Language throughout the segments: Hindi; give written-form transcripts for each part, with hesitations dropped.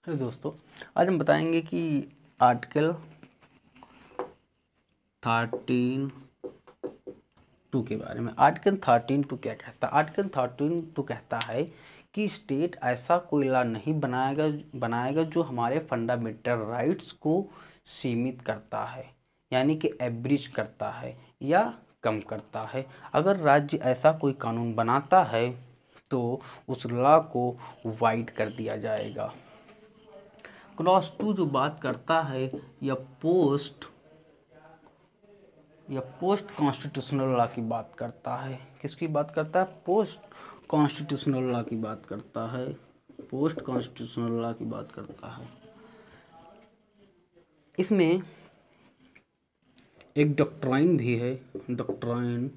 तो दोस्तों आज हम बताएंगे कि आर्टिकल 13(2) के बारे में। आर्टिकल 13(2) क्या कहता है? आर्टिकल 13(2) कहता है कि स्टेट ऐसा कोई लॉ नहीं बनाएगा जो हमारे फंडामेंटल राइट्स को सीमित करता है, यानी कि एब्रिज करता है या कम करता है। अगर राज्य ऐसा कोई कानून बनाता है तो उस लॉ को वाइड कर दिया जाएगा। क्लॉज 2 जो बात करता है या पोस्ट कॉन्स्टिट्यूशनल लॉ की बात करता है। किसकी बात करता है? पोस्ट कॉन्स्टिट्यूशनल लॉ की बात करता है। पोस्ट कॉन्स्टिट्यूशनल लॉ की बात करता है। इसमें एक डॉक्ट्राइन भी है, डॉक्ट्राइन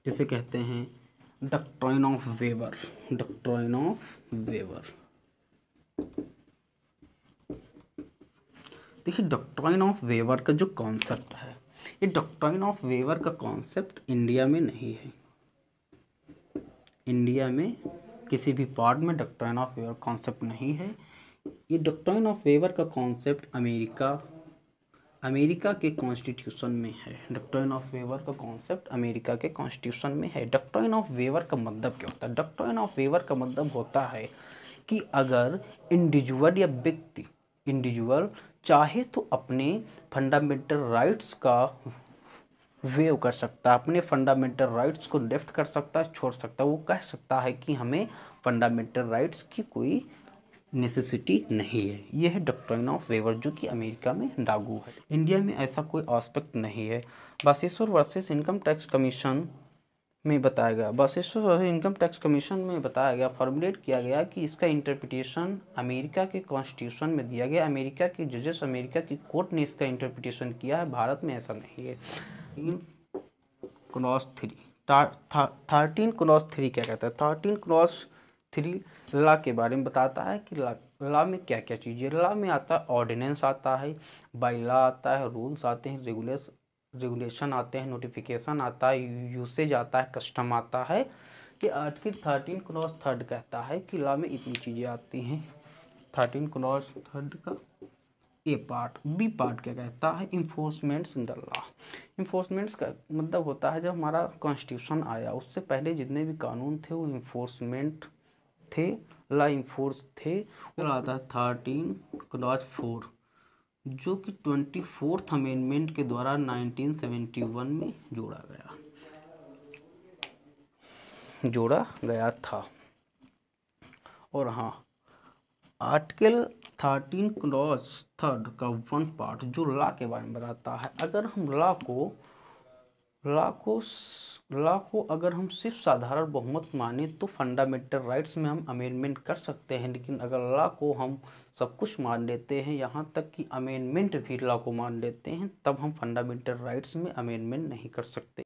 जिसे कहते हैं doctrine of weber. Doctrine of weber, देखिए डॉक्ट्राइन ऑफ वेबर का जो कॉन्सेप्ट है, ये डॉक्ट्राइन ऑफ वेबर का कॉन्सेप्ट इंडिया में नहीं है। इंडिया में किसी भी पार्ट में डॉक्ट्राइन ऑफ वेबर कॉन्सेप्ट नहीं है। ये डॉक्ट्राइन ऑफ वेबर का कॉन्सेप्ट अमेरिका के कॉन्स्टिट्यूशन में है। डॉक्ट्राइन ऑफ वेबर का कॉन्सेप्ट अमेरिका के कॉन्स्टिट्यूशन में है। डॉक्ट्राइन ऑफ वेबर का मतलब क्या होता है? डॉक्ट्राइन ऑफ वेबर का मतलब होता है कि अगर इंडिविजुअल चाहे तो अपने फंडामेंटल राइट्स का वेव कर सकता है, अपने फंडामेंटल राइट्स को लेफ्ट कर सकता है, छोड़ सकता है। वो कह सकता है कि हमें फंडामेंटल राइट्स की कोई नेसेसिटी नहीं है। यह है डॉक्ट्राइन ऑफ वेबर जो कि अमेरिका में लागू है। इंडिया में ऐसा कोई एस्पेक्ट नहीं है। बासेश्वर वर्सेस इनकम टैक्स कमीशन में बताया गया, बासेश्वर वर्सेस इनकम टैक्स कमीशन में बताया गया, फॉर्मुलेट किया गया कि इसका इंटरप्रिटेशन अमेरिका के कॉन्स्टिट्यूशन में दिया गया। अमेरिका के जजेस, अमेरिका की कोर्ट ने इसका इंटरप्रिटेशन किया है। भारत में ऐसा नहीं है। क्लॉज 13(3) क्या कहता है? 13(3) लॉ के बारे में बताता है कि लॉ में क्या क्या चीज़ें। लॉ में आता है ऑर्डिनेंस आता है, बाई लॉ आता है, रूल्स आते हैं, रेगुलेशन आते हैं, नोटिफिकेशन आता है, यूसेज आता है, कस्टम आता है। ये आर्टिकल 13(3) कहता है कि लॉ में इतनी चीज़ें आती हैं। 13(3) का ए पार्ट। बी पार्ट क्या कहता है? Enforcements in the law. Enforcements का मतलब होता है जब हमारा कॉन्स्टिट्यूशन आया उससे पहले जितने भी कानून थे वो इन्फोर्समेंट थे, लॉ इन्फोर्स थे। वो आता है 13(4) जो कि 24th अमेंडमेंट के द्वारा 1971 में जोड़ा गया था। और हाँ, आर्टिकल 13(3) का 1 पार्ट जो लॉ के बारे में बताता है। अगर हम लॉ को अगर हम सिर्फ साधारण बहुमत माने तो फंडामेंटल राइट्स में हम अमेंडमेंट कर सकते हैं, लेकिन अगर लॉ को हम सब कुछ मान लेते हैं, यहाँ तक कि अमेंडमेंट भी लॉ को मान लेते हैं, तब हम फंडामेंटल राइट्स में अमेंडमेंट नहीं कर सकते।